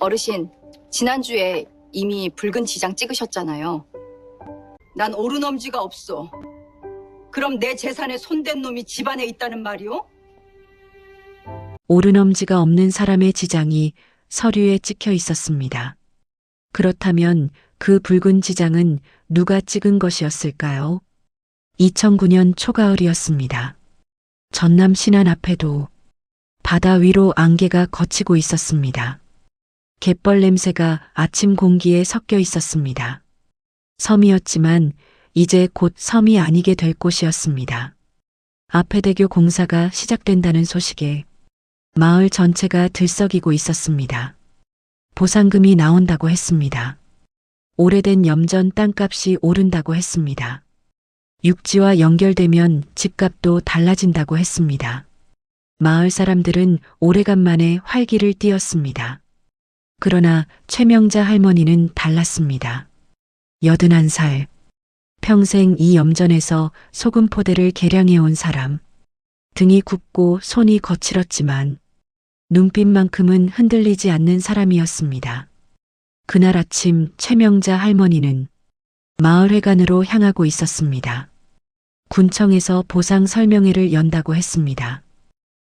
어르신, 지난주에 이미 붉은 지장 찍으셨잖아요. 난 옳은 엄지가 없어. 그럼 내 재산에 손댄 놈이 집안에 있다는 말이오? 옳은 엄지가 없는 사람의 지장이 서류에 찍혀 있었습니다. 그렇다면 그 붉은 지장은 누가 찍은 것이었을까요? 2009년 초가을이었습니다. 전남 신안 앞에도 바다 위로 안개가 걷히고 있었습니다. 갯벌 냄새가 아침 공기에 섞여 있었습니다. 섬이었지만 이제 곧 섬이 아니게 될 곳이었습니다. 아페대교 공사가 시작된다는 소식에 마을 전체가 들썩이고 있었습니다. 보상금이 나온다고 했습니다. 오래된 염전 땅값이 오른다고 했습니다. 육지와 연결되면 집값도 달라진다고 했습니다. 마을 사람들은 오래간만에 활기를 띠었습니다. 그러나 최명자 할머니는 달랐습니다. 81살. 평생 이 염전에서 소금 포대를 개량해온 사람. 등이 굽고 손이 거칠었지만 눈빛만큼은 흔들리지 않는 사람이었습니다. 그날 아침 최명자 할머니는 마을회관으로 향하고 있었습니다. 군청에서 보상 설명회를 연다고 했습니다.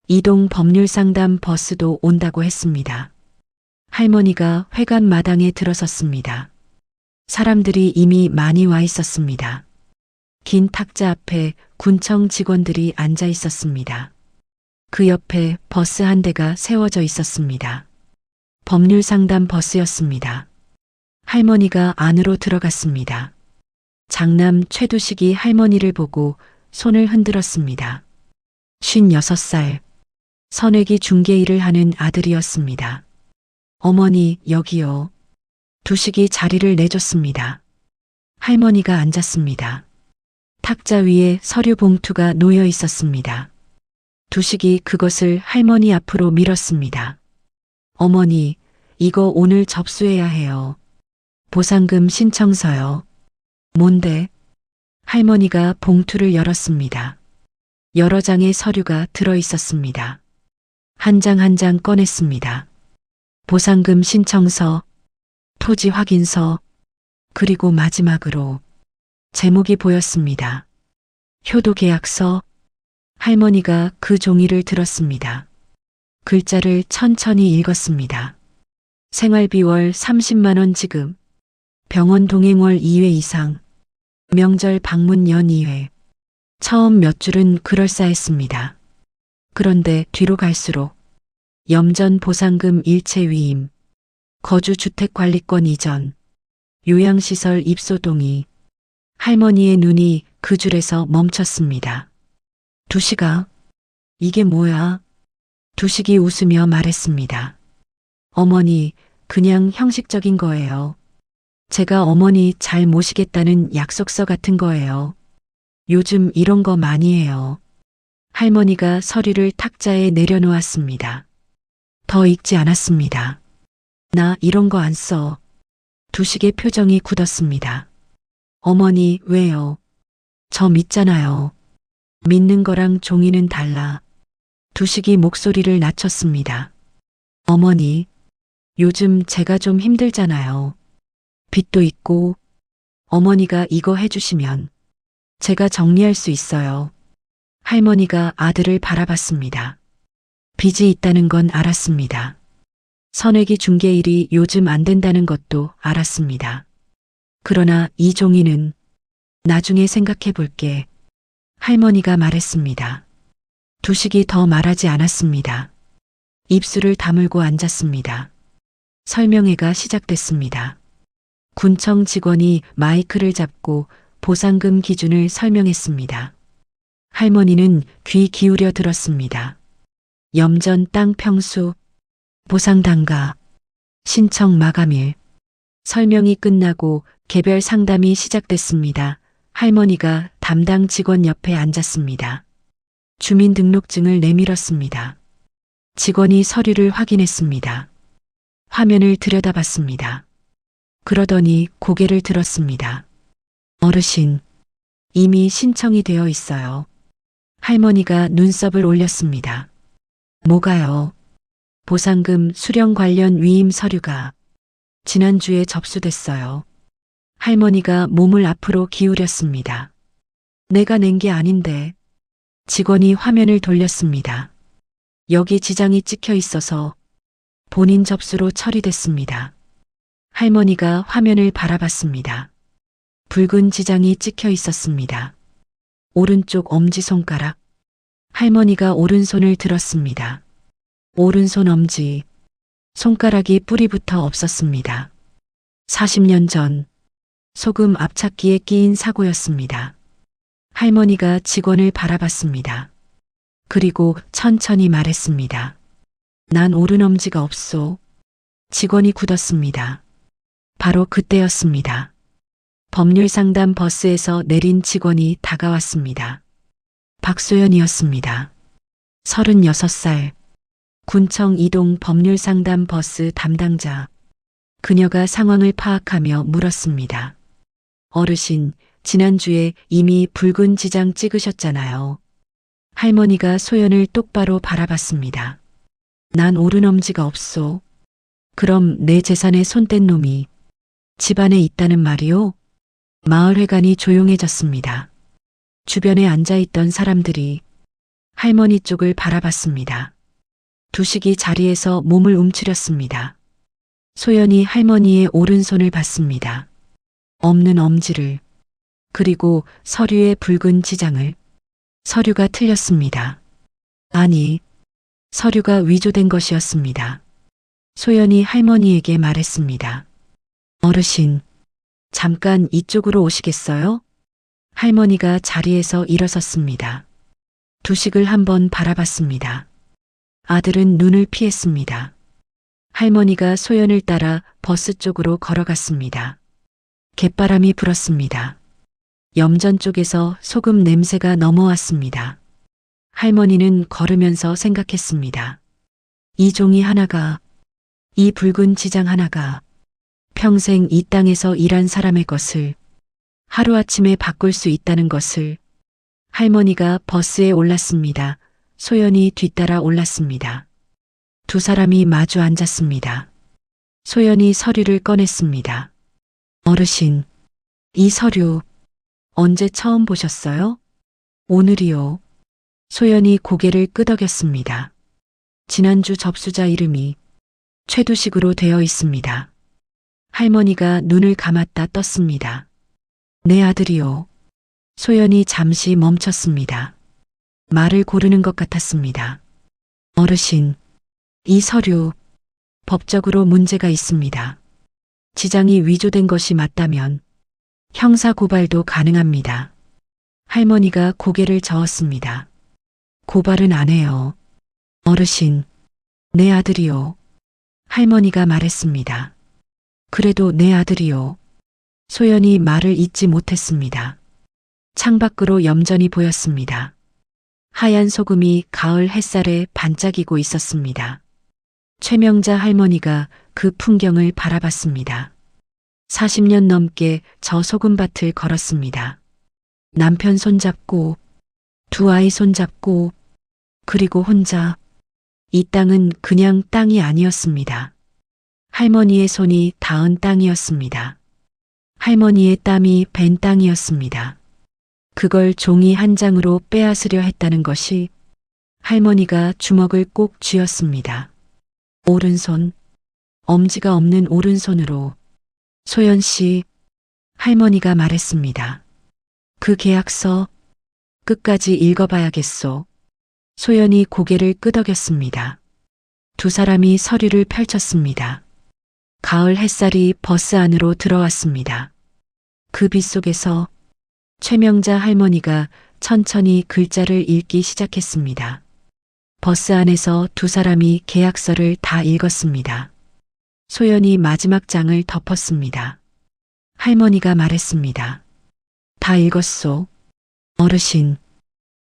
이동 법률상담 버스도 온다고 했습니다. 할머니가 회관 마당에 들어섰습니다. 사람들이 이미 많이 와 있었습니다. 긴 탁자 앞에 군청 직원들이 앉아 있었습니다. 그 옆에 버스 한 대가 세워져 있었습니다. 법률상담 버스였습니다. 할머니가 안으로 들어갔습니다. 장남 최두식이 할머니를 보고 손을 흔들었습니다. 56살. 선외기 중개 일을 하는 아들이었습니다. 어머니, 여기요. 두식이 자리를 내줬습니다. 할머니가 앉았습니다. 탁자 위에 서류 봉투가 놓여 있었습니다. 두식이 그것을 할머니 앞으로 밀었습니다. 어머니, 이거 오늘 접수해야 해요. 보상금 신청서요. 뭔데? 할머니가 봉투를 열었습니다. 여러 장의 서류가 들어 있었습니다. 한 장 한 장 꺼냈습니다. 보상금 신청서, 토지 확인서, 그리고 마지막으로 제목이 보였습니다. 효도계약서. 할머니가 그 종이를 들었습니다. 글자를 천천히 읽었습니다. 생활비 월 30만 원 지급, 병원 동행 월 2회 이상, 명절 방문 연 2회. 처음 몇 줄은 그럴싸했습니다. 그런데 뒤로 갈수록 염전 보상금 일체 위임, 거주주택관리권 이전, 요양시설 입소 동의. 할머니의 눈이 그 줄에서 멈췄습니다. 두식아, 이게 뭐야? 두식이 웃으며 말했습니다. 어머니, 그냥 형식적인 거예요. 제가 어머니 잘 모시겠다는 약속서 같은 거예요. 요즘 이런 거 많이 해요. 할머니가 서류를 탁자에 내려놓았습니다. 더 읽지 않았습니다. 나 이런 거 안 써. 두식의 표정이 굳었습니다. 어머니, 왜요? 저 믿잖아요. 믿는 거랑 종이는 달라. 두식이 목소리를 낮췄습니다. 어머니, 요즘 제가 좀 힘들잖아요. 빚도 있고, 어머니가 이거 해주시면 제가 정리할 수 있어요. 할머니가 아들을 바라봤습니다. 빚이 있다는 건 알았습니다. 선외기 중개일이 요즘 안 된다는 것도 알았습니다. 그러나 이 종이는 나중에 생각해 볼게. 할머니가 말했습니다. 두식이 더 말하지 않았습니다. 입술을 다물고 앉았습니다. 설명회가 시작됐습니다. 군청 직원이 마이크를 잡고 보상금 기준을 설명했습니다. 할머니는 귀 기울여 들었습니다. 염전 땅 평수, 보상 단가, 신청 마감일. 설명이 끝나고 개별 상담이 시작됐습니다. 할머니가 담당 직원 옆에 앉았습니다. 주민등록증을 내밀었습니다. 직원이 서류를 확인했습니다. 화면을 들여다봤습니다. 그러더니 고개를 들었습니다. 어르신, 이미 신청이 되어 있어요. 할머니가 눈썹을 올렸습니다. 뭐가요? 보상금 수령 관련 위임 서류가 지난주에 접수됐어요. 할머니가 몸을 앞으로 기울였습니다. 내가 낸 게 아닌데. 직원이 화면을 돌렸습니다. 여기 지장이 찍혀 있어서 본인 접수로 처리됐습니다. 할머니가 화면을 바라봤습니다. 붉은 지장이 찍혀 있었습니다. 오른쪽 엄지손가락. 할머니가 오른손을 들었습니다. 오른손 엄지. 손가락이 뿌리부터 없었습니다. 40년 전 소금 압착기에 끼인 사고였습니다. 할머니가 직원을 바라봤습니다. 그리고 천천히 말했습니다. 난 오른 엄지가 없소. 직원이 굳었습니다. 바로 그때였습니다. 법률상담 버스에서 내린 직원이 다가왔습니다. 박소연이었습니다. 36살. 군청 이동 법률상담 버스 담당자. 그녀가 상황을 파악하며 물었습니다. 어르신, 지난주에 이미 붉은 지장 찍으셨잖아요. 할머니가 소연을 똑바로 바라봤습니다. 난 오른 엄지가 없소. 그럼 내 재산에 손 뗀 놈이 집안에 있다는 말이오? 마을회관이 조용해졌습니다. 주변에 앉아있던 사람들이 할머니 쪽을 바라봤습니다. 두식이 자리에서 몸을 움츠렸습니다. 소연이 할머니의 오른손을 봤습니다. 없는 엄지를, 그리고 서류의 붉은 지장을. 서류가 틀렸습니다. 아니, 서류가 위조된 것이었습니다. 소연이 할머니에게 말했습니다. 어르신, 잠깐 이쪽으로 오시겠어요? 할머니가 자리에서 일어섰습니다. 두식을 한번 바라봤습니다. 아들은 눈을 피했습니다. 할머니가 소연을 따라 버스 쪽으로 걸어갔습니다. 갯바람이 불었습니다. 염전 쪽에서 소금 냄새가 넘어왔습니다. 할머니는 걸으면서 생각했습니다. 이 종이 하나가, 이 붉은 지장 하나가 평생 이 땅에서 일한 사람의 것을 하루아침에 바꿀 수 있다는 것을. 할머니가 버스에 올랐습니다. 소연이 뒤따라 올랐습니다. 두 사람이 마주 앉았습니다. 소연이 서류를 꺼냈습니다. 어르신, 이 서류 언제 처음 보셨어요? 오늘이요. 소연이 고개를 끄덕였습니다. 지난주 접수자 이름이 최두식으로 되어 있습니다. 할머니가 눈을 감았다 떴습니다. 내 아들이요. 소연이 잠시 멈췄습니다. 말을 고르는 것 같았습니다. 어르신, 이 서류 법적으로 문제가 있습니다. 지장이 위조된 것이 맞다면 형사 고발도 가능합니다. 할머니가 고개를 저었습니다. 고발은 안 해요. 어르신, 내 아들이요. 할머니가 말했습니다. 그래도 내 아들이요. 소연이 말을 잇지 못했습니다. 창밖으로 염전이 보였습니다. 하얀 소금이 가을 햇살에 반짝이고 있었습니다. 최명자 할머니가 그 풍경을 바라봤습니다. 40년 넘게 저 소금밭을 걸었습니다. 남편 손잡고, 두 아이 손잡고, 그리고 혼자. 이 땅은 그냥 땅이 아니었습니다. 할머니의 손이 닿은 땅이었습니다. 할머니의 땀이 밴 땅이었습니다. 그걸 종이 한 장으로 빼앗으려 했다는 것이. 할머니가 주먹을 꼭 쥐었습니다. 오른손, 엄지가 없는 오른손으로. 소연 씨, 할머니가 말했습니다. 그 계약서 끝까지 읽어봐야겠소. 소연이 고개를 끄덕였습니다. 두 사람이 서류를 펼쳤습니다. 가을 햇살이 버스 안으로 들어왔습니다. 그 빛 속에서 최명자 할머니가 천천히 글자를 읽기 시작했습니다. 버스 안에서 두 사람이 계약서를 다 읽었습니다. 소연이 마지막 장을 덮었습니다. 할머니가 말했습니다. 다 읽었소. 어르신,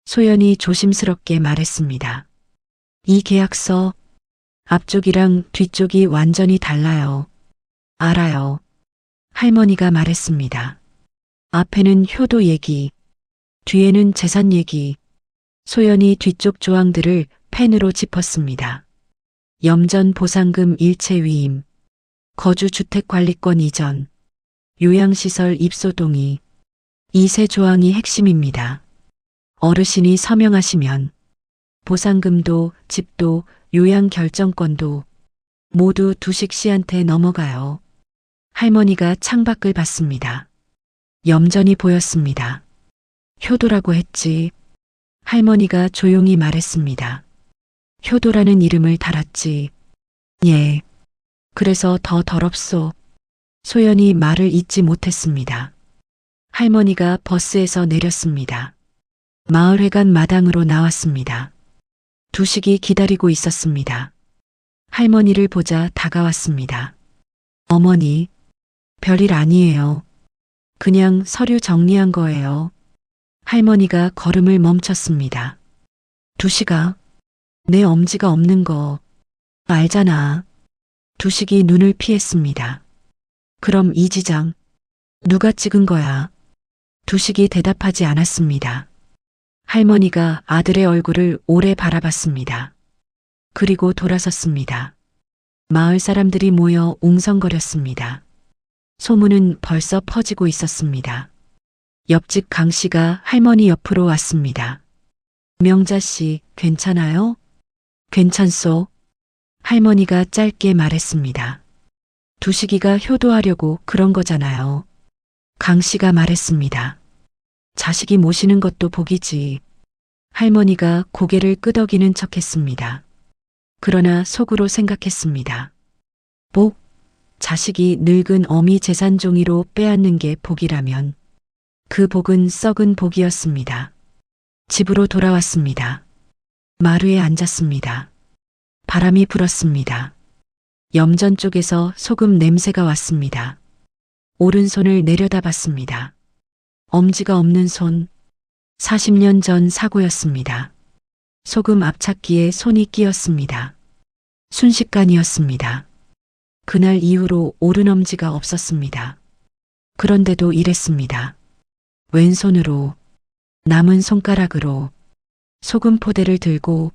소연이 조심스럽게 말했습니다. 이 계약서 앞쪽이랑 뒤쪽이 완전히 달라요. 알아요. 할머니가 말했습니다. 앞에는 효도 얘기, 뒤에는 재산 얘기. 소연이 뒤쪽 조항들을 펜으로 짚었습니다. 염전 보상금 일체 위임, 거주주택관리권 이전, 요양시설 입소 동의, 이 세 조항이 핵심입니다. 어르신이 서명하시면 보상금도 집도 요양 결정권도 모두 두식 씨한테 넘어가요. 할머니가 창밖을 봤습니다. 염전이 보였습니다. 효도라고 했지. 할머니가 조용히 말했습니다. 효도라는 이름을 달았지. 예. 그래서 더 더럽소. 소연이 말을 잇지 못했습니다. 할머니가 버스에서 내렸습니다. 마을회관 마당으로 나왔습니다. 두식이 기다리고 있었습니다. 할머니를 보자 다가왔습니다. 어머니, 별일 아니에요. 그냥 서류 정리한 거예요. 할머니가 걸음을 멈췄습니다. 두식아, 내 엄지가 없는 거 알잖아. 두식이 눈을 피했습니다. 그럼 이 지장 누가 찍은 거야? 두식이 대답하지 않았습니다. 할머니가 아들의 얼굴을 오래 바라봤습니다. 그리고 돌아섰습니다. 마을 사람들이 모여 웅성거렸습니다. 소문은 벌써 퍼지고 있었습니다. 옆집 강 씨가 할머니 옆으로 왔습니다. 명자 씨, 괜찮아요? 괜찮소. 할머니가 짧게 말했습니다. 두식이가 효도하려고 그런 거잖아요. 강 씨가 말했습니다. 자식이 모시는 것도 복이지. 할머니가 고개를 끄덕이는 척했습니다. 그러나 속으로 생각했습니다. 복? 자식이 늙은 어미 재산 종이로 빼앗는 게 복이라면 그 복은 썩은 복이었습니다. 집으로 돌아왔습니다. 마루에 앉았습니다. 바람이 불었습니다. 염전 쪽에서 소금 냄새가 왔습니다. 오른손을 내려다봤습니다. 엄지가 없는 손. 40년 전 사고였습니다. 소금 압착기에 손이 끼었습니다. 순식간이었습니다. 그날 이후로 오른엄지가 없었습니다. 그런데도 이랬습니다. 왼손으로, 남은 손가락으로 소금 포대를 들고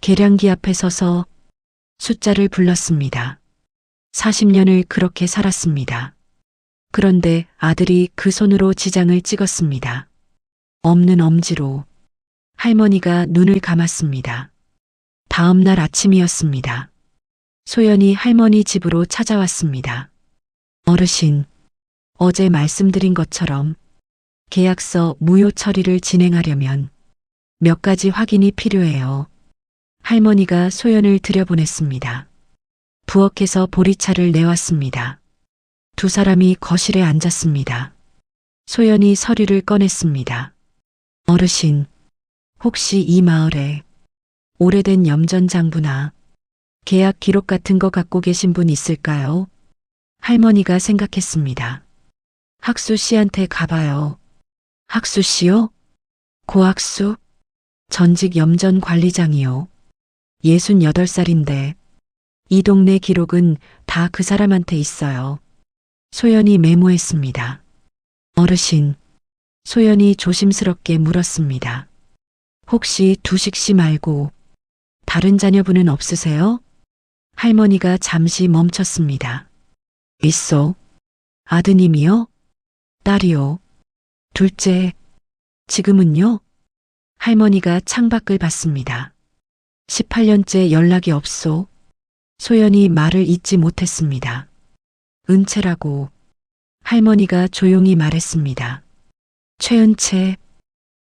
계량기 앞에 서서 숫자를 불렀습니다. 40년을 그렇게 살았습니다. 그런데 아들이 그 손으로 지장을 찍었습니다. 없는 엄지로. 할머니가 눈을 감았습니다. 다음 날 아침이었습니다. 소연이 할머니 집으로 찾아왔습니다. 어르신, 어제 말씀드린 것처럼 계약서 무효 처리를 진행하려면 몇 가지 확인이 필요해요. 할머니가 소연을 들여보냈습니다. 부엌에서 보리차를 내왔습니다. 두 사람이 거실에 앉았습니다. 소연이 서류를 꺼냈습니다. 어르신, 혹시 이 마을에 오래된 염전장부나 계약 기록 같은 거 갖고 계신 분 있을까요? 할머니가 생각했습니다. 학수 씨한테 가봐요. 학수 씨요? 고학수? 전직 염전 관리장이요. 68살인데 이 동네 기록은 다 그 사람한테 있어요. 소연이 메모했습니다. 어르신, 소연이 조심스럽게 물었습니다. 혹시 두식 씨 말고 다른 자녀분은 없으세요? 할머니가 잠시 멈췄습니다. 있어. 아드님이요? 딸이요. 둘째. 지금은요? 할머니가 창밖을 봤습니다. 18년째 연락이 없소. 소연이 말을 잇지 못했습니다. 은채라고 할머니가 조용히 말했습니다. 최은채.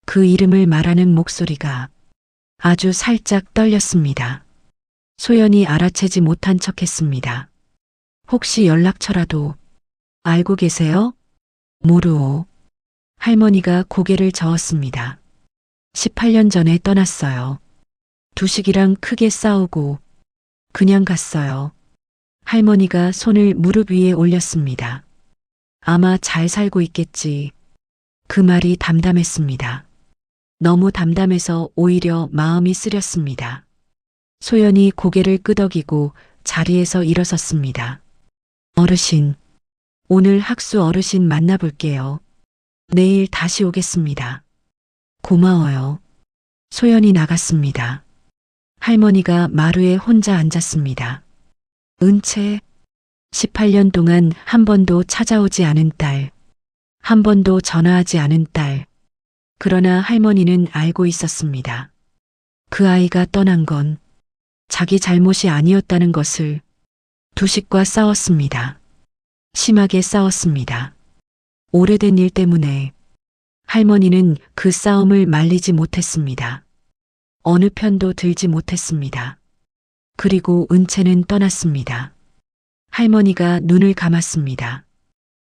그 이름을 말하는 목소리가 아주 살짝 떨렸습니다. 소연이 알아채지 못한 척했습니다. 혹시 연락처라도 알고 계세요? 모르오. 할머니가 고개를 저었습니다. 18년 전에 떠났어요. 두식이랑 크게 싸우고 그냥 갔어요. 할머니가 손을 무릎 위에 올렸습니다. 아마 잘 살고 있겠지. 그 말이 담담했습니다. 너무 담담해서 오히려 마음이 쓰렸습니다. 소연이 고개를 끄덕이고 자리에서 일어섰습니다. 어르신, 오늘 학수 어르신 만나볼게요. 내일 다시 오겠습니다. 고마워요. 소연이 나갔습니다. 할머니가 마루에 혼자 앉았습니다. 은채, 18년 동안 한 번도 찾아오지 않은 딸, 한 번도 전화하지 않은 딸. 그러나 할머니는 알고 있었습니다. 그 아이가 떠난 건 자기 잘못이 아니었다는 것을. 두식과 싸웠습니다. 심하게 싸웠습니다. 오래된 일 때문에 할머니는 그 싸움을 말리지 못했습니다. 어느 편도 들지 못했습니다. 그리고 은채는 떠났습니다. 할머니가 눈을 감았습니다.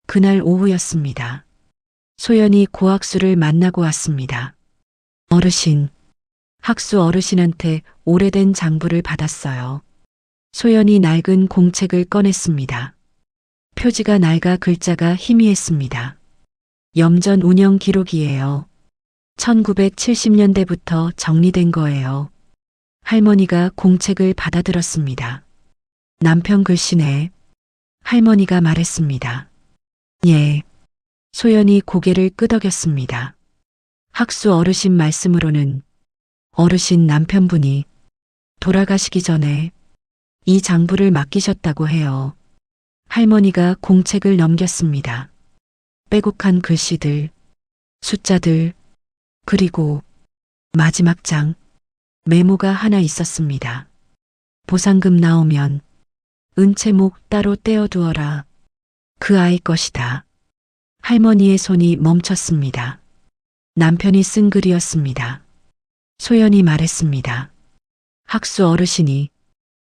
그날 오후였습니다. 소연이 고학수를 만나고 왔습니다. 어르신, 학수 어르신한테 오래된 장부를 받았어요. 소연이 낡은 공책을 꺼냈습니다. 표지가 낡아 글자가 희미했습니다. 염전 운영 기록이에요. 1970년대부터 정리된 거예요. 할머니가 공책을 받아들었습니다. 남편 글씨네. 할머니가 말했습니다. 예. 소연이 고개를 끄덕였습니다. 학수 어르신 말씀으로는 어르신 남편분이 돌아가시기 전에 이 장부를 맡기셨다고 해요. 할머니가 공책을 넘겼습니다. 빼곡한 글씨들, 숫자들, 그리고 마지막 장, 메모가 하나 있었습니다. 보상금 나오면 은채목 따로 떼어두어라. 그 아이 것이다. 할머니의 손이 멈췄습니다. 남편이 쓴 글이었습니다. 소연이 말했습니다. 학수 어르신이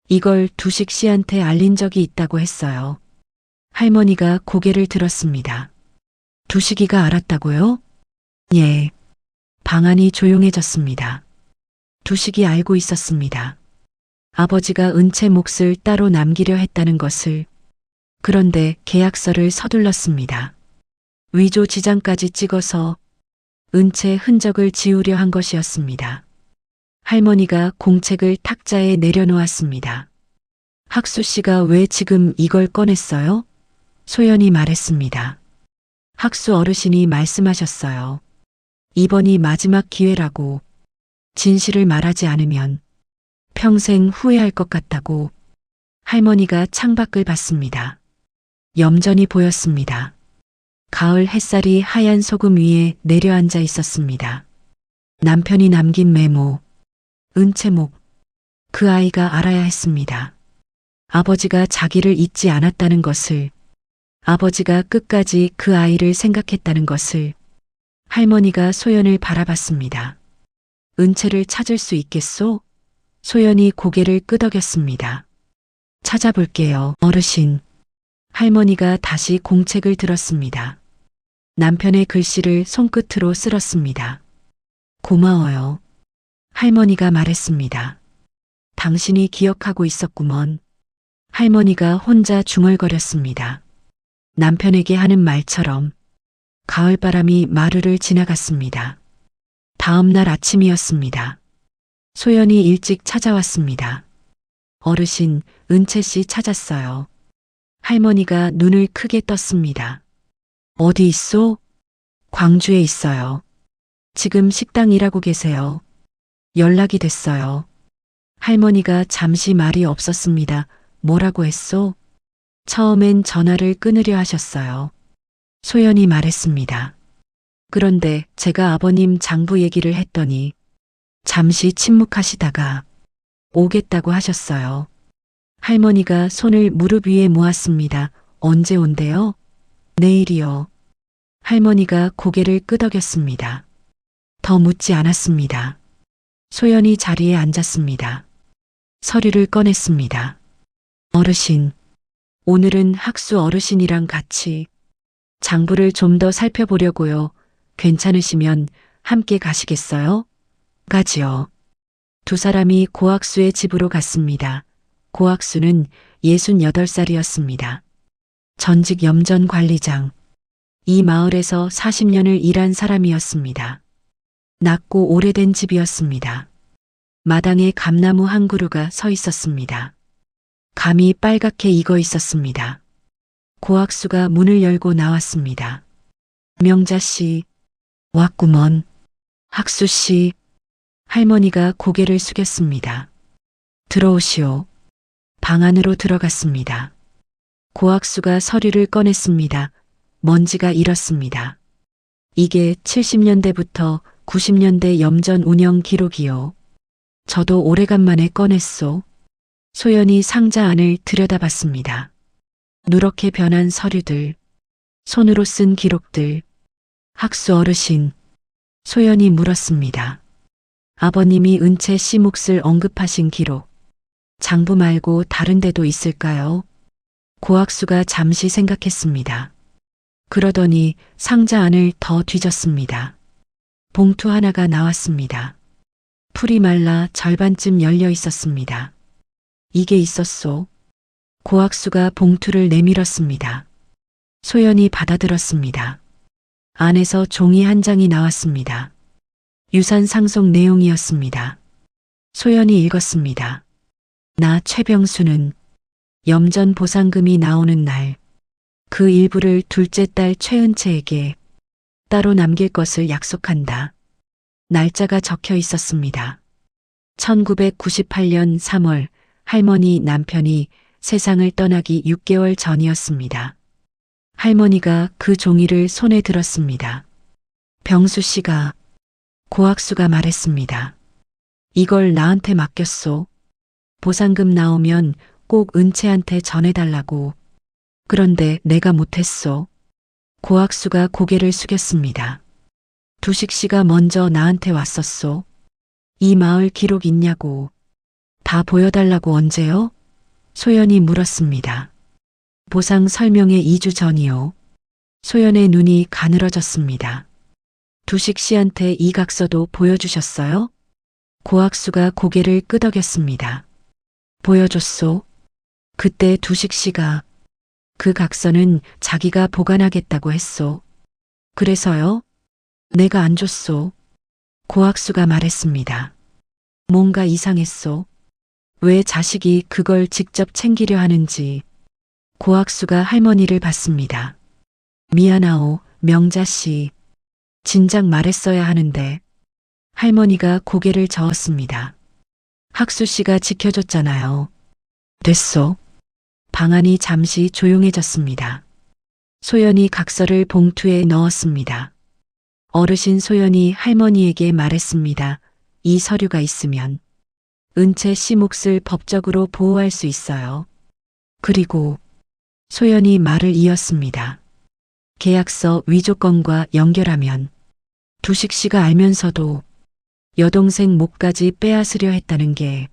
이걸 두식 씨한테 알린 적이 있다고 했어요. 할머니가 고개를 들었습니다. 두식이가 알았다고요? 예. 방안이 조용해졌습니다. 두식이 알고 있었습니다. 아버지가 은채 몫을 따로 남기려 했다는 것을. 그런데 계약서를 서둘렀습니다. 위조 지장까지 찍어서 은채 흔적을 지우려 한 것이었습니다. 할머니가 공책을 탁자에 내려놓았습니다. 학수 씨가 왜 지금 이걸 꺼냈어요? 소연이 말했습니다. 학수 어르신이 말씀하셨어요. 이번이 마지막 기회라고. 진실을 말하지 않으면 평생 후회할 것 같다고. 할머니가 창밖을 봤습니다. 염전이 보였습니다. 가을 햇살이 하얀 소금 위에 내려앉아 있었습니다. 남편이 남긴 메모. 은채목. 그 아이가 알아야 했습니다. 아버지가 자기를 잊지 않았다는 것을. 아버지가 끝까지 그 아이를 생각했다는 것을. 할머니가 소연을 바라봤습니다. 은채를 찾을 수 있겠소? 소연이 고개를 끄덕였습니다. 찾아볼게요, 어르신. 할머니가 다시 공책을 들었습니다. 남편의 글씨를 손끝으로 쓸었습니다. 고마워요. 할머니가 말했습니다. 당신이 기억하고 있었구먼. 할머니가 혼자 중얼거렸습니다. 남편에게 하는 말처럼. 가을바람이 마루를 지나갔습니다. 다음 날 아침이었습니다. 소연이 일찍 찾아왔습니다. 어르신, 은채 씨 찾았어요. 할머니가 눈을 크게 떴습니다. 어디 있소? 광주에 있어요. 지금 식당 일하고 계세요. 연락이 됐어요. 할머니가 잠시 말이 없었습니다. 뭐라고 했소? 처음엔 전화를 끊으려 하셨어요. 소연이 말했습니다. 그런데 제가 아버님 장부 얘기를 했더니 잠시 침묵하시다가 오겠다고 하셨어요. 할머니가 손을 무릎 위에 모았습니다. 언제 온대요? 내일이요. 할머니가 고개를 끄덕였습니다. 더 묻지 않았습니다. 소연이 자리에 앉았습니다. 서류를 꺼냈습니다. 어르신, 오늘은 학수 어르신이랑 같이 장부를 좀 더 살펴보려고요. 괜찮으시면 함께 가시겠어요? 가지요. 두 사람이 고학수의 집으로 갔습니다. 고학수는 68살이었습니다. 전직 염전관리장. 이 마을에서 40년을 일한 사람이었습니다. 낮고 오래된 집이었습니다. 마당에 감나무 한 그루가 서 있었습니다. 감이 빨갛게 익어 있었습니다. 고학수가 문을 열고 나왔습니다. 명자 씨, 왔구먼. 학수 씨. 할머니가 고개를 숙였습니다. 들어오시오. 방 안으로 들어갔습니다. 고학수가 서류를 꺼냈습니다. 먼지가 일었습니다. 이게 70년대부터 90년대 염전 운영 기록이요. 저도 오래간만에 꺼냈소. 소연이 상자 안을 들여다봤습니다. 누렇게 변한 서류들, 손으로 쓴 기록들. 학수 어르신, 소연이 물었습니다. 아버님이 은채 씨 몫을 언급하신 기록, 장부 말고 다른 데도 있을까요? 고학수가 잠시 생각했습니다. 그러더니 상자 안을 더 뒤졌습니다. 봉투 하나가 나왔습니다. 풀이 말라 절반쯤 열려 있었습니다. 이게 있었소. 고학수가 봉투를 내밀었습니다. 소연이 받아들었습니다. 안에서 종이 한 장이 나왔습니다. 유산 상속 내용이었습니다. 소연이 읽었습니다. 나 최병수는 염전 보상금이 나오는 날 그 일부를 둘째 딸 최은채에게 따로 남길 것을 약속한다. 날짜가 적혀 있었습니다. 1998년 3월 할머니 남편이 세상을 떠나기 6개월 전이었습니다. 할머니가 그 종이를 손에 들었습니다. 병수 씨가, 고학수가 말했습니다. 이걸 나한테 맡겼소. 보상금 나오면 꼭 은채한테 전해달라고. 그런데 내가 못했소. 고학수가 고개를 숙였습니다. 두식 씨가 먼저 나한테 왔었소. 이 마을 기록 있냐고. 다 보여달라고 언제요? 소연이 물었습니다. 보상 설명회 2주 전이요. 소연의 눈이 가늘어졌습니다. 두식 씨한테 이 각서도 보여주셨어요? 고학수가 고개를 끄덕였습니다. 보여줬소. 그때 두식 씨가 그 각서는 자기가 보관하겠다고 했소. 그래서요? 내가 안 줬소. 고학수가 말했습니다. 뭔가 이상했소. 왜 자식이 그걸 직접 챙기려 하는지. 고학수가 할머니를 봤습니다. 미안하오, 명자씨. 진작 말했어야 하는데. 할머니가 고개를 저었습니다. 학수씨가 지켜줬잖아요. 됐소. 방 안이 잠시 조용해졌습니다. 소연이 각서를 봉투에 넣었습니다. 어르신 소연이 할머니에게 말했습니다. 이 서류가 있으면 은채 씨 몫을 법적으로 보호할 수 있어요. 그리고 소연이 말을 이었습니다. 계약서 위조건과 연결하면 두식 씨가 알면서도 여동생 몫까지 빼앗으려 했다는 게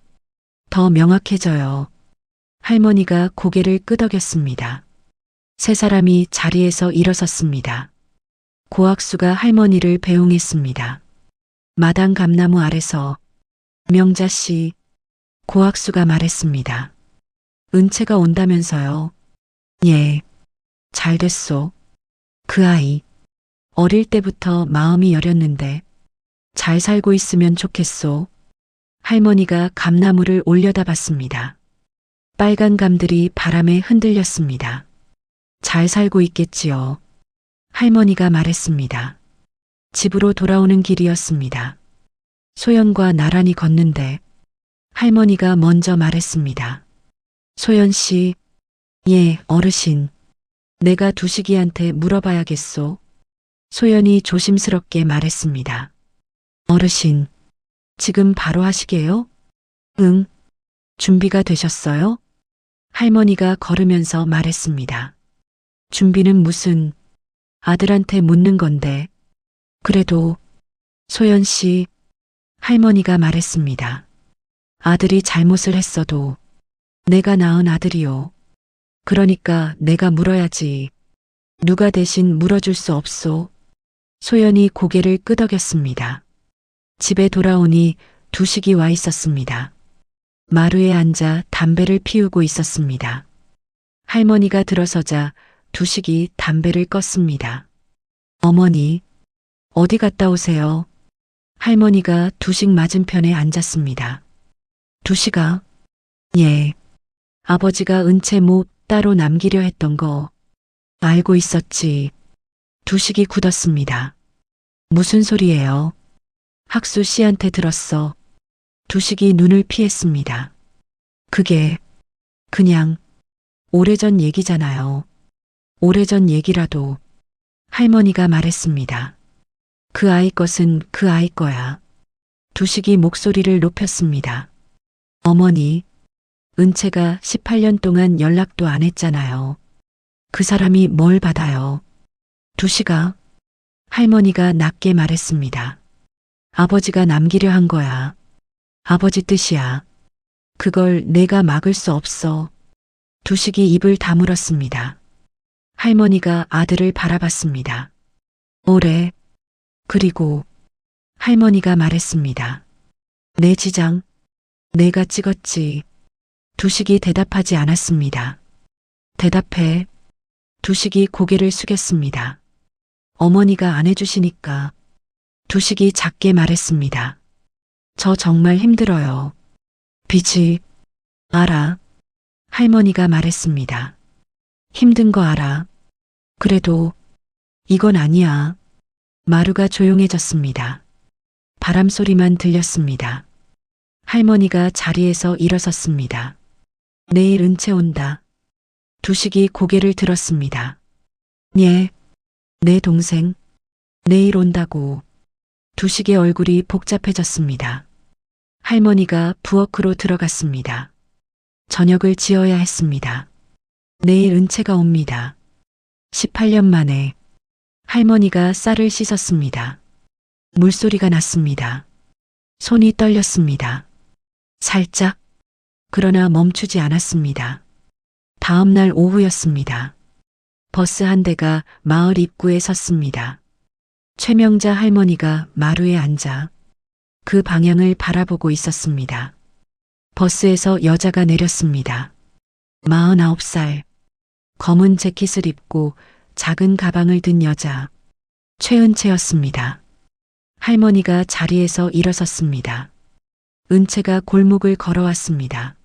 더 명확해져요. 할머니가 고개를 끄덕였습니다. 세 사람이 자리에서 일어섰습니다. 고학수가 할머니를 배웅했습니다. 마당 감나무 아래서 명자씨, 고학수가 말했습니다. 은채가 온다면서요. 예, 잘 됐소. 그 아이, 어릴 때부터 마음이 여렸는데 잘 살고 있으면 좋겠소. 할머니가 감나무를 올려다봤습니다. 빨간 감들이 바람에 흔들렸습니다. 잘 살고 있겠지요. 할머니가 말했습니다. 집으로 돌아오는 길이었습니다. 소연과 나란히 걷는데 할머니가 먼저 말했습니다. 소연 씨, 예, 어르신. 내가 두식이한테 물어봐야겠소. 소연이 조심스럽게 말했습니다. 어르신, 지금 바로 하시게요? 응. 준비가 되셨어요? 할머니가 걸으면서 말했습니다. 준비는 무슨, 아들한테 묻는 건데. 그래도, 소연 씨, 할머니가 말했습니다. 아들이 잘못을 했어도 내가 낳은 아들이요. 그러니까 내가 물어야지. 누가 대신 물어줄 수 없소. 소연이 고개를 끄덕였습니다. 집에 돌아오니 두식이 와 있었습니다. 마루에 앉아 담배를 피우고 있었습니다. 할머니가 들어서자 두식이 담배를 껐습니다. 어머니, 어디 갔다 오세요? 할머니가 두식 맞은편에 앉았습니다. 두식아, 예, 아버지가 은채 못 따로 남기려 했던 거 알고 있었지. 두식이 굳었습니다. 무슨 소리예요? 학수 씨한테 들었어. 두식이 눈을 피했습니다. 그게 그냥 오래전 얘기잖아요. 오래전 얘기라도 할머니가 말했습니다. 그 아이 것은 그 아이 거야. 두식이 목소리를 높였습니다. 어머니, 은채가 18년 동안 연락도 안 했잖아요. 그 사람이 뭘 받아요? 두식아, 할머니가 낮게 말했습니다. 아버지가 남기려 한 거야. 아버지 뜻이야. 그걸 내가 막을 수 없어. 두식이 입을 다물었습니다. 할머니가 아들을 바라봤습니다. 오래. 그리고 할머니가 말했습니다. 내 지장, 내가 찍었지. 두식이 대답하지 않았습니다. 대답해. 두식이 고개를 숙였습니다. 어머니가 안 해주시니까. 두식이 작게 말했습니다. 저 정말 힘들어요. 빚이. 알아. 할머니가 말했습니다. 힘든 거 알아. 그래도 이건 아니야. 마루가 조용해졌습니다. 바람 소리만 들렸습니다. 할머니가 자리에서 일어섰습니다. 내일 은채 온다. 두식이 고개를 들었습니다. 예, 내 동생. 내일 온다고. 두식의 얼굴이 복잡해졌습니다. 할머니가 부엌으로 들어갔습니다. 저녁을 지어야 했습니다. 내일 은채가 옵니다. 18년 만에 할머니가 쌀을 씻었습니다. 물소리가 났습니다. 손이 떨렸습니다. 살짝. 그러나 멈추지 않았습니다. 다음 날 오후였습니다. 버스 한 대가 마을 입구에 섰습니다. 최명자 할머니가 마루에 앉아 그 방향을 바라보고 있었습니다. 버스에서 여자가 내렸습니다. 49살. 검은 재킷을 입고 작은 가방을 든 여자. 최은채였습니다. 할머니가 자리에서 일어섰습니다. 은채가 골목을 걸어왔습니다.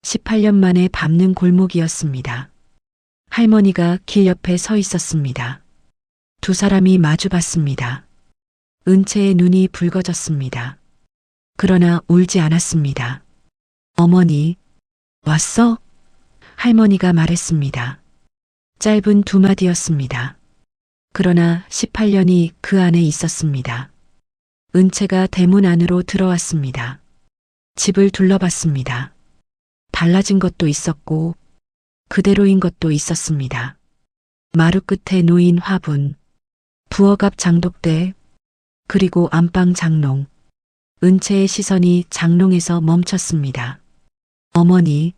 18년 만에 밟는 골목이었습니다. 할머니가 길 옆에 서 있었습니다. 두 사람이 마주봤습니다. 은채의 눈이 붉어졌습니다. 그러나 울지 않았습니다. 어머니, 왔어? 할머니가 말했습니다. 짧은 두 마디였습니다. 그러나 18년이 그 안에 있었습니다. 은채가 대문 안으로 들어왔습니다. 집을 둘러봤습니다. 달라진 것도 있었고 그대로인 것도 있었습니다. 마루 끝에 놓인 화분, 부엌 앞 장독대, 그리고 안방 장롱. 은채의 시선이 장롱에서 멈췄습니다. 어머니,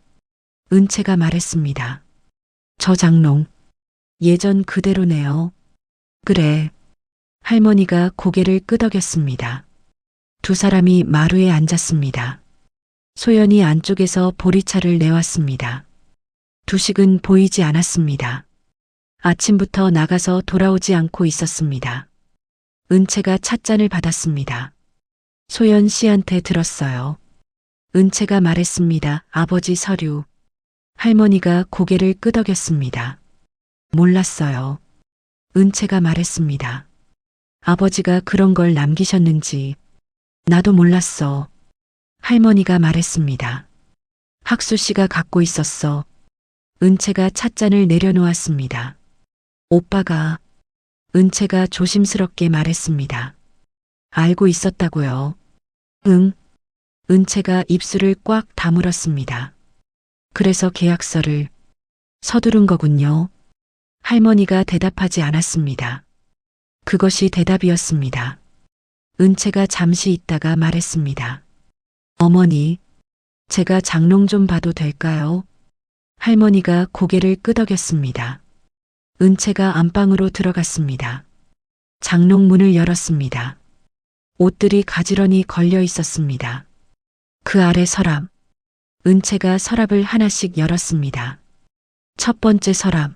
은채가 말했습니다. 저 장롱, 예전 그대로네요. 그래. 할머니가 고개를 끄덕였습니다. 두 사람이 마루에 앉았습니다. 소연이 안쪽에서 보리차를 내왔습니다. 두식은 보이지 않았습니다. 아침부터 나가서 돌아오지 않고 있었습니다. 은채가 찻잔을 받았습니다. 소연 씨한테 들었어요. 은채가 말했습니다. 아버지 서류. 할머니가 고개를 끄덕였습니다. 몰랐어요. 은채가 말했습니다. 아버지가 그런 걸 남기셨는지. 나도 몰랐어. 할머니가 말했습니다. 학수 씨가 갖고 있었어. 은채가 찻잔을 내려놓았습니다. 오빠가. 은채가 조심스럽게 말했습니다. 알고 있었다고요. 응. 은채가 입술을 꽉 다물었습니다. 그래서 계약서를 서두른 거군요. 할머니가 대답하지 않았습니다. 그것이 대답이었습니다. 은채가 잠시 있다가 말했습니다. 어머니, 제가 장롱 좀 봐도 될까요? 할머니가 고개를 끄덕였습니다. 은채가 안방으로 들어갔습니다. 장롱 문을 열었습니다. 옷들이 가지런히 걸려 있었습니다. 그 아래 서랍. 은채가 서랍을 하나씩 열었습니다. 첫 번째 서랍.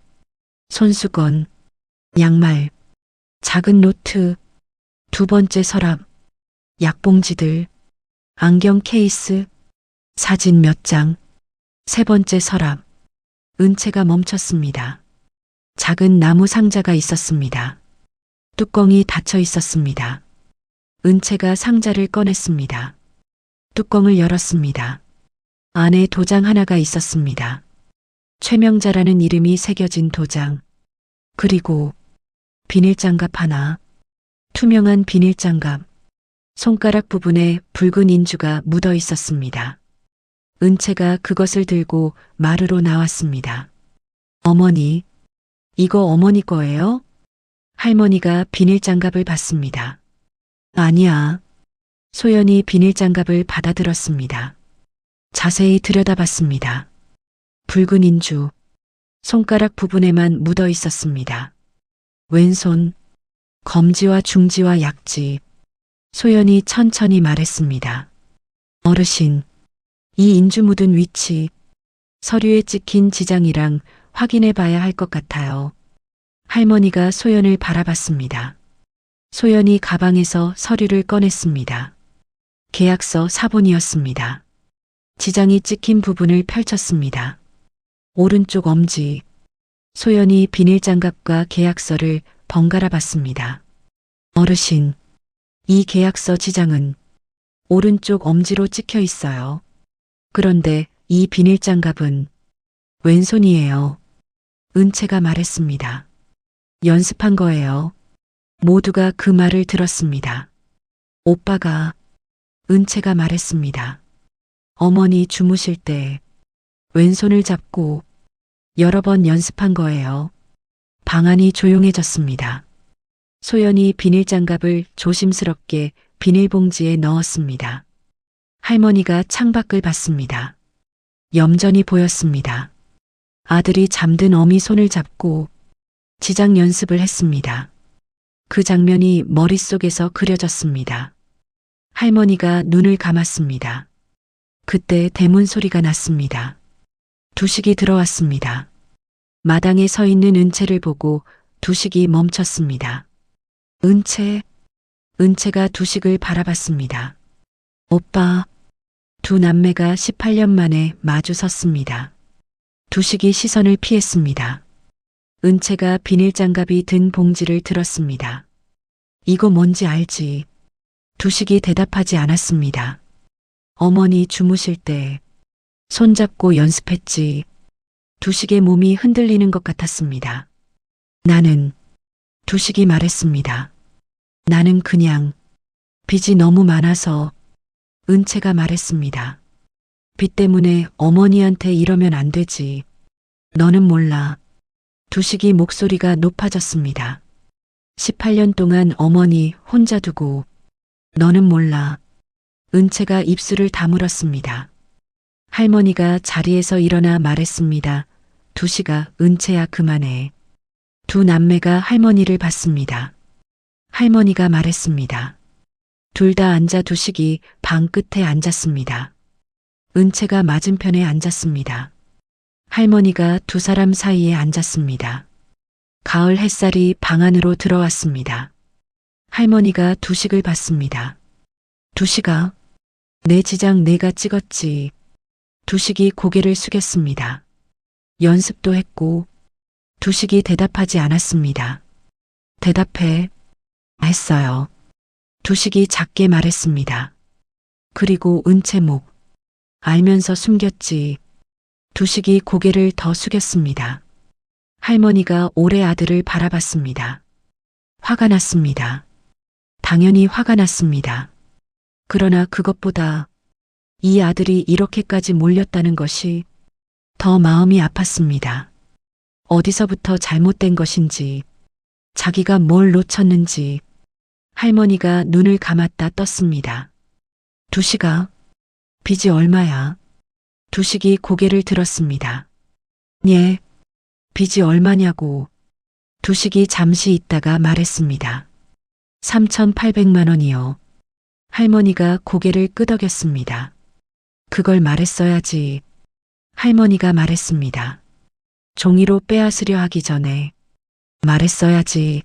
손수건, 양말, 작은 노트. 두 번째 서랍. 약봉지들, 안경 케이스, 사진 몇 장. 세 번째 서랍. 은채가 멈췄습니다. 작은 나무 상자가 있었습니다. 뚜껑이 닫혀 있었습니다. 은채가 상자를 꺼냈습니다. 뚜껑을 열었습니다. 안에 도장 하나가 있었습니다. 최명자라는 이름이 새겨진 도장. 그리고 비닐장갑 하나. 투명한 비닐장갑. 손가락 부분에 붉은 인주가 묻어 있었습니다. 은채가 그것을 들고 마루로 나왔습니다. 어머니, 이거 어머니 거예요? 할머니가 비닐장갑을 받습니다. 아니야. 소연이 비닐장갑을 받아들었습니다. 자세히 들여다봤습니다. 붉은 인주, 손가락 부분에만 묻어 있었습니다. 왼손, 검지와 중지와 약지. 소연이 천천히 말했습니다. 어르신, 이 인주 묻은 위치, 서류에 찍힌 지장이랑 확인해 봐야 할 것 같아요. 할머니가 소연을 바라봤습니다. 소연이 가방에서 서류를 꺼냈습니다. 계약서 사본이었습니다. 지장이 찍힌 부분을 펼쳤습니다. 오른쪽 엄지. 소연이 비닐장갑과 계약서를 번갈아 봤습니다. 어르신, 이 계약서 지장은 오른쪽 엄지로 찍혀 있어요. 그런데 이 비닐장갑은 왼손이에요. 은채가 말했습니다. 연습한 거예요. 모두가 그 말을 들었습니다. 오빠가, 은채가 말했습니다. 어머니 주무실 때 왼손을 잡고 여러 번 연습한 거예요. 방 안이 조용해졌습니다. 소연이 비닐장갑을 조심스럽게 비닐봉지에 넣었습니다. 할머니가 창밖을 봤습니다. 염전이 보였습니다. 아들이 잠든 어미 손을 잡고 지장 연습을 했습니다. 그 장면이 머릿속에서 그려졌습니다. 할머니가 눈을 감았습니다. 그때 대문 소리가 났습니다. 두식이 들어왔습니다. 마당에 서 있는 은채를 보고 두식이 멈췄습니다. 은채가 두식을 바라봤습니다. 오빠, 두 남매가 18년 만에 마주 섰습니다. 두식이 시선을 피했습니다. 은채가 비닐장갑이 든 봉지를 들었습니다. 이거 뭔지 알지? 두식이 대답하지 않았습니다. 어머니 주무실 때 손잡고 연습했지. 두식의 몸이 흔들리는 것 같았습니다. 나는, 두식이 말했습니다. 나는 그냥 빚이 너무 많아서. 은채가 말했습니다. 빚 때문에 어머니한테 이러면 안 되지. 너는 몰라. 두식이 목소리가 높아졌습니다. 18년 동안 어머니 혼자 두고. 너는 몰라. 은채가 입술을 다물었습니다. 할머니가 자리에서 일어나 말했습니다. 두식아, 은채야 그만해. 두 남매가 할머니를 봤습니다. 할머니가 말했습니다. 둘 다 앉아 두식이 방 끝에 앉았습니다. 은채가 맞은편에 앉았습니다. 할머니가 두 사람 사이에 앉았습니다. 가을 햇살이 방 안으로 들어왔습니다. 할머니가 두식을 봤습니다. 두식아, 내 지장 내가 찍었지. 두식이 고개를 숙였습니다. 연습도 했고. 두식이 대답하지 않았습니다. 대답해. 했어요. 두식이 작게 말했습니다. 그리고 은채 목. 알면서 숨겼지. 두식이 고개를 더 숙였습니다. 할머니가 올해 아들을 바라봤습니다. 화가 났습니다. 당연히 화가 났습니다. 그러나 그것보다 이 아들이 이렇게까지 몰렸다는 것이 더 마음이 아팠습니다. 어디서부터 잘못된 것인지, 자기가 뭘 놓쳤는지. 할머니가 눈을 감았다 떴습니다. 두식아, 빚이 얼마야? 두식이 고개를 들었습니다. 예, 빚이 얼마냐고. 두식이 잠시 있다가 말했습니다. 3,800만 원이요. 할머니가 고개를 끄덕였습니다. 그걸 말했어야지. 할머니가 말했습니다. 종이로 빼앗으려 하기 전에 말했어야지.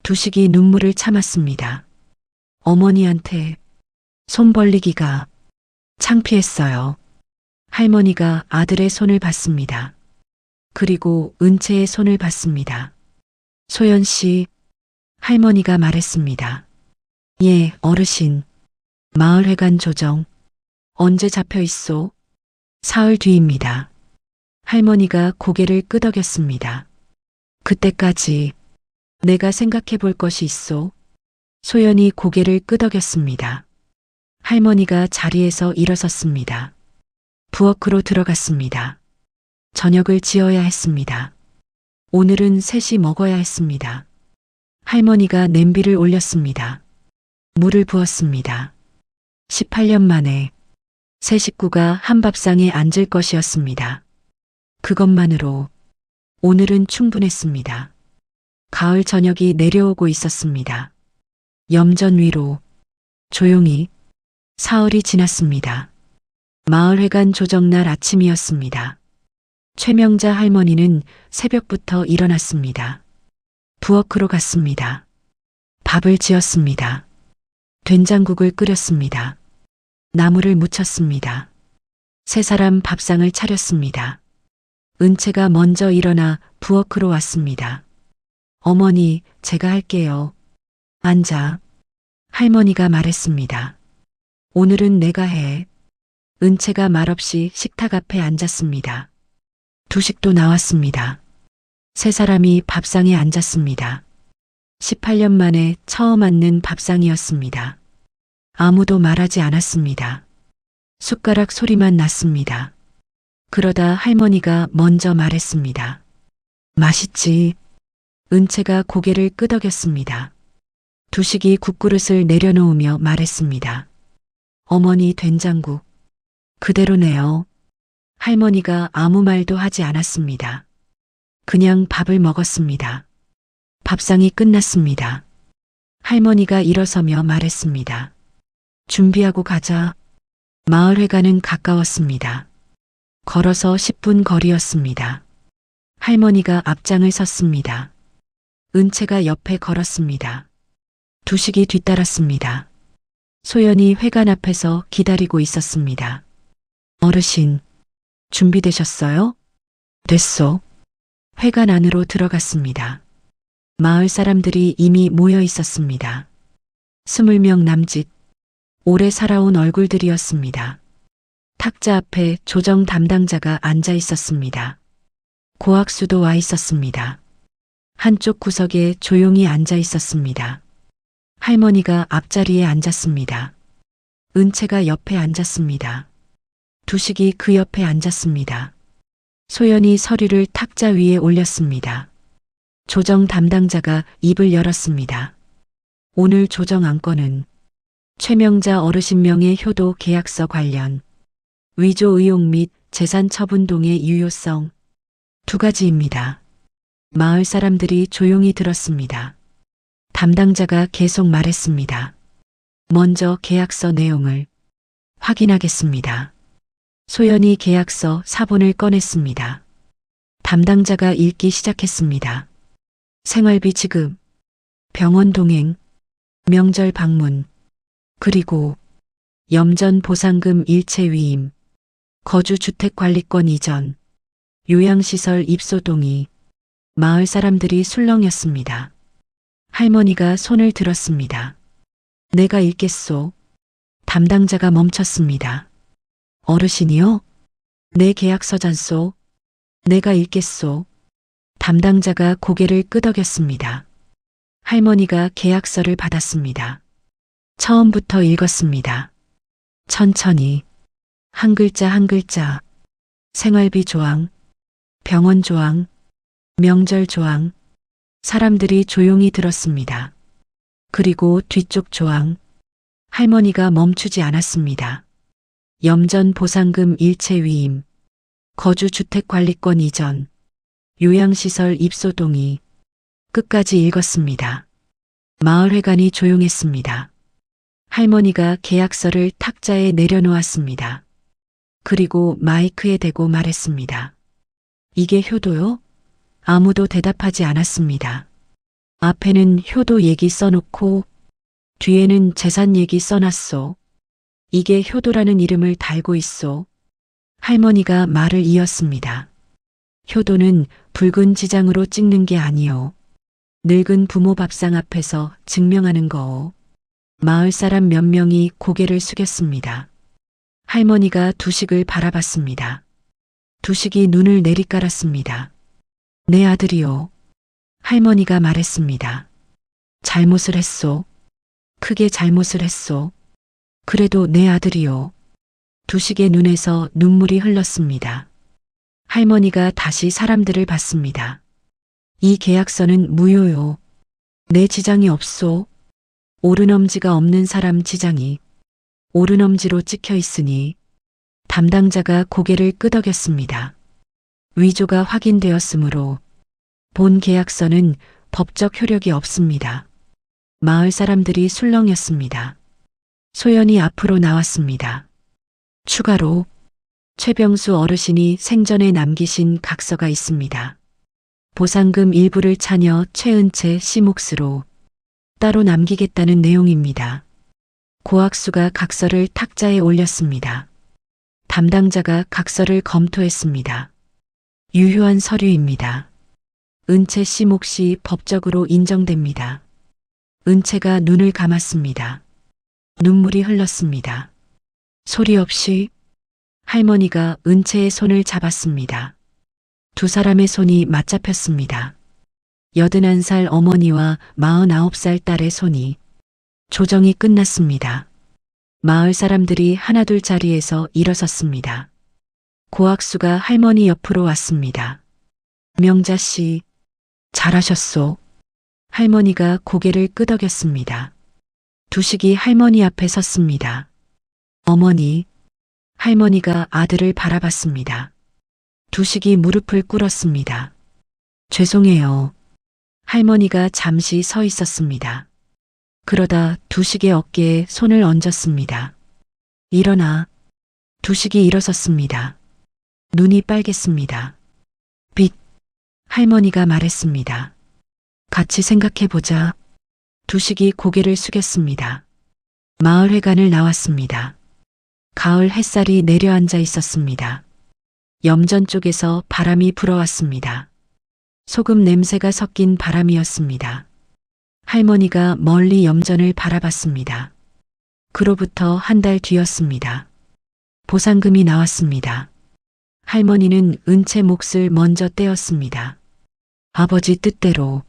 두식이 눈물을 참았습니다. 어머니한테 손 벌리기가 창피했어요. 할머니가 아들의 손을 봤습니다. 그리고 은채의 손을 봤습니다. 소연 씨, 할머니가 말했습니다. 예, 어르신. 마을회관 조정. 언제 잡혀 있소? 사흘 뒤입니다. 할머니가 고개를 끄덕였습니다. 그때까지 내가 생각해 볼 것이 있소. 소연이 고개를 끄덕였습니다. 할머니가 자리에서 일어섰습니다. 부엌으로 들어갔습니다. 저녁을 지어야 했습니다. 오늘은 셋이 먹어야 했습니다. 할머니가 냄비를 올렸습니다. 물을 부었습니다. 18년 만에 세 식구가 한 밥상에 앉을 것이었습니다. 그것만으로 오늘은 충분했습니다. 가을 저녁이 내려오고 있었습니다. 염전 위로 조용히 사흘이 지났습니다. 마을회관 조정날 아침이었습니다. 최명자 할머니는 새벽부터 일어났습니다. 부엌으로 갔습니다. 밥을 지었습니다. 된장국을 끓였습니다. 나물을 무쳤습니다. 세 사람 밥상을 차렸습니다. 은채가 먼저 일어나 부엌으로 왔습니다. 어머니, 제가 할게요. 앉아. 할머니가 말했습니다. 오늘은 내가 해. 은채가 말없이 식탁 앞에 앉았습니다. 두식도 나왔습니다. 세 사람이 밥상에 앉았습니다. 18년 만에 처음 앉는 밥상이었습니다. 아무도 말하지 않았습니다. 숟가락 소리만 났습니다. 그러다 할머니가 먼저 말했습니다. 맛있지? 은채가 고개를 끄덕였습니다. 두식이 국그릇을 내려놓으며 말했습니다. 어머니 된장국. 그대로네요. 할머니가 아무 말도 하지 않았습니다. 그냥 밥을 먹었습니다. 밥상이 끝났습니다. 할머니가 일어서며 말했습니다. 준비하고 가자. 마을회관은 가까웠습니다. 걸어서 10분 거리였습니다. 할머니가 앞장을 섰습니다. 은채가 옆에 걸었습니다. 두식이 뒤따랐습니다. 소연이 회관 앞에서 기다리고 있었습니다. 어르신, 준비되셨어요? 됐소. 회관 안으로 들어갔습니다. 마을 사람들이 이미 모여 있었습니다. 20명 남짓, 오래 살아온 얼굴들이었습니다. 탁자 앞에 조정 담당자가 앉아 있었습니다. 고학수도 와 있었습니다. 한쪽 구석에 조용히 앉아 있었습니다. 할머니가 앞자리에 앉았습니다. 은채가 옆에 앉았습니다. 두식이 그 옆에 앉았습니다. 소연이 서류를 탁자 위에 올렸습니다. 조정 담당자가 입을 열었습니다. 오늘 조정 안건은 최명자 어르신 명의 효도 계약서 관련 위조 의혹 및 재산 처분 동의 유효성 두 가지입니다. 마을 사람들이 조용히 들었습니다. 담당자가 계속 말했습니다. 먼저 계약서 내용을 확인하겠습니다. 소연이 계약서 사본을 꺼냈습니다. 담당자가 읽기 시작했습니다. 생활비 지급, 병원 동행, 명절 방문, 그리고 염전 보상금 일체 위임, 거주주택관리권 이전, 요양시설 입소 동의. 마을 사람들이 술렁였습니다. 할머니가 손을 들었습니다. 내가 읽겠소. 담당자가 멈췄습니다. 어르신이요? 내 계약서잖소. 내가 읽겠소. 담당자가 고개를 끄덕였습니다. 할머니가 계약서를 받았습니다. 처음부터 읽었습니다. 천천히 한 글자 한 글자. 생활비 조항, 병원 조항, 명절 조항. 사람들이 조용히 들었습니다. 그리고 뒤쪽 조항. 할머니가 멈추지 않았습니다. 염전 보상금 일체 위임, 거주주택관리권 이전, 요양시설 입소 동의. 끝까지 읽었습니다. 마을회관이 조용했습니다. 할머니가 계약서를 탁자에 내려놓았습니다. 그리고 마이크에 대고 말했습니다. 이게 효도요? 아무도 대답하지 않았습니다. 앞에는 효도 얘기 써놓고 뒤에는 재산 얘기 써놨소. 이게 효도라는 이름을 달고 있소. 할머니가 말을 이었습니다. 효도는 붉은 지장으로 찍는 게 아니오. 늙은 부모 밥상 앞에서 증명하는 거오. 마을 사람 몇 명이 고개를 숙였습니다. 할머니가 두식을 바라봤습니다. 두식이 눈을 내리깔았습니다. 내 아들이요. 할머니가 말했습니다. 잘못을 했소. 크게 잘못을 했소. 그래도 내 아들이요. 두식의 눈에서 눈물이 흘렀습니다. 할머니가 다시 사람들을 봤습니다. 이 계약서는 무효요. 내 지장이 없소. 오른엄지가 없는 사람 지장이 오른엄지로 찍혀 있으니 담당자가 고개를 끄덕였습니다. 위조가 확인되었으므로 본 계약서는 법적 효력이 없습니다. 마을 사람들이 술렁였습니다. 소연이 앞으로 나왔습니다. 추가로 최병수 어르신이 생전에 남기신 각서가 있습니다. 보상금 일부를 차녀 최은채 씨 몫으로 따로 남기겠다는 내용입니다. 고학수가 각서를 탁자에 올렸습니다. 담당자가 각서를 검토했습니다. 유효한 서류입니다. 은채 씨 몫이 법적으로 인정됩니다. 은채가 눈을 감았습니다. 눈물이 흘렀습니다. 소리 없이 할머니가 은채의 손을 잡았습니다. 두 사람의 손이 맞잡혔습니다. 81살 어머니와 49살 딸의 손이. 조정이 끝났습니다. 마을 사람들이 하나둘 자리에서 일어섰습니다. 고학수가 할머니 옆으로 왔습니다. 명자 씨, 잘하셨소. 할머니가 고개를 끄덕였습니다. 두식이 할머니 앞에 섰습니다. 어머니, 할머니가 아들을 바라봤습니다. 두식이 무릎을 꿇었습니다. 죄송해요. 할머니가 잠시 서 있었습니다. 그러다 두식의 어깨에 손을 얹었습니다. 일어나. 두식이 일어섰습니다. 눈이 빨갰습니다. 빚. 할머니가 말했습니다. 같이 생각해보자. 두식이 고개를 숙였습니다. 마을회관을 나왔습니다. 가을 햇살이 내려앉아 있었습니다. 염전 쪽에서 바람이 불어왔습니다. 소금 냄새가 섞인 바람이었습니다. 할머니가 멀리 염전을 바라봤습니다. 그로부터 한 달 뒤였습니다. 보상금이 나왔습니다. 할머니는 은채 몫을 먼저 떼었습니다. 아버지 뜻대로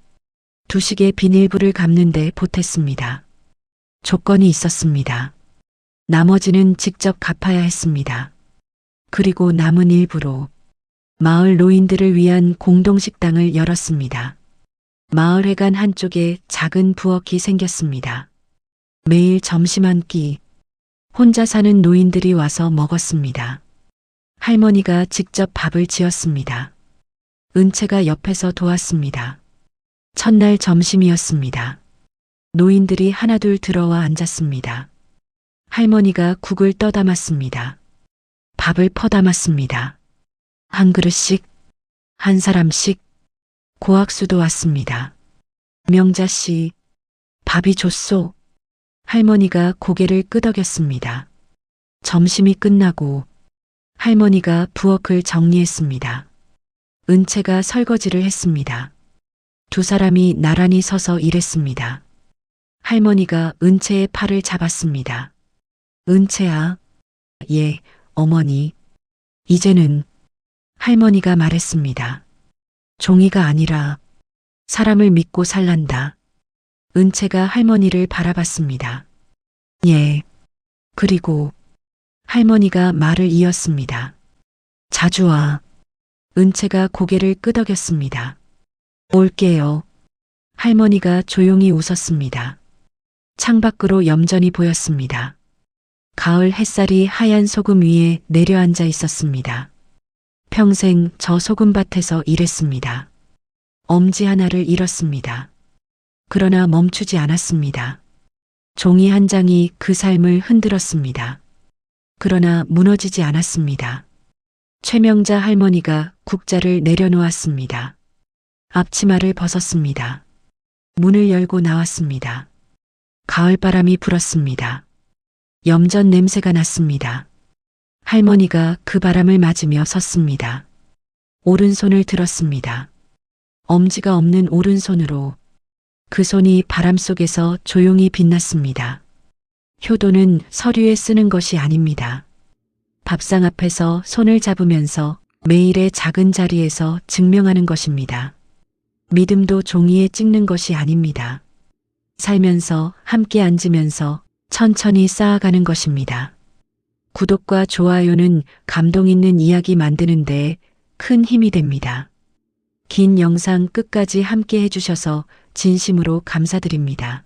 두식의 비닐부를 갚는데 보탰습니다. 조건이 있었습니다. 나머지는 직접 갚아야 했습니다. 그리고 남은 일부로 마을 노인들을 위한 공동식당을 열었습니다. 마을회관 한쪽에 작은 부엌이 생겼습니다. 매일 점심 한 끼 혼자 사는 노인들이 와서 먹었습니다. 할머니가 직접 밥을 지었습니다. 은채가 옆에서 도왔습니다. 첫날 점심이었습니다. 노인들이 하나둘 들어와 앉았습니다. 할머니가 국을 떠담았습니다. 밥을 퍼담았습니다. 한 그릇씩, 한 사람씩. 고학수도 왔습니다. 명자 씨, 밥이 좋소. 할머니가 고개를 끄덕였습니다. 점심이 끝나고 할머니가 부엌을 정리했습니다. 은채가 설거지를 했습니다. 두 사람이 나란히 서서 일했습니다. 할머니가 은채의 팔을 잡았습니다. 은채야. 예, 어머니. 이제는 할머니가 말했습니다. 종이가 아니라 사람을 믿고 살란다. 은채가 할머니를 바라봤습니다. 예. 그리고 할머니가 말을 이었습니다. 자주 와. 은채가 고개를 끄덕였습니다. 올게요. 할머니가 조용히 웃었습니다. 창밖으로 염전이 보였습니다. 가을 햇살이 하얀 소금 위에 내려앉아 있었습니다. 평생 저 소금밭에서 일했습니다. 엄지 하나를 잃었습니다. 그러나 멈추지 않았습니다. 종이 한 장이 그 삶을 흔들었습니다. 그러나 무너지지 않았습니다. 최명자 할머니가 국자를 내려놓았습니다. 앞치마를 벗었습니다. 문을 열고 나왔습니다. 가을바람이 불었습니다. 염전 냄새가 났습니다. 할머니가 그 바람을 맞으며 섰습니다. 오른손을 들었습니다. 엄지가 없는 오른손으로 그 손이 바람 속에서 조용히 빛났습니다. 효도는 서류에 쓰는 것이 아닙니다. 밥상 앞에서 손을 잡으면서 매일의 작은 자리에서 증명하는 것입니다. 믿음도 종이에 찍는 것이 아닙니다. 살면서 함께 앉으면서 천천히 쌓아가는 것입니다. 구독과 좋아요는 감동 있는 이야기 만드는 데 큰 힘이 됩니다. 긴 영상 끝까지 함께 해주셔서 진심으로 감사드립니다.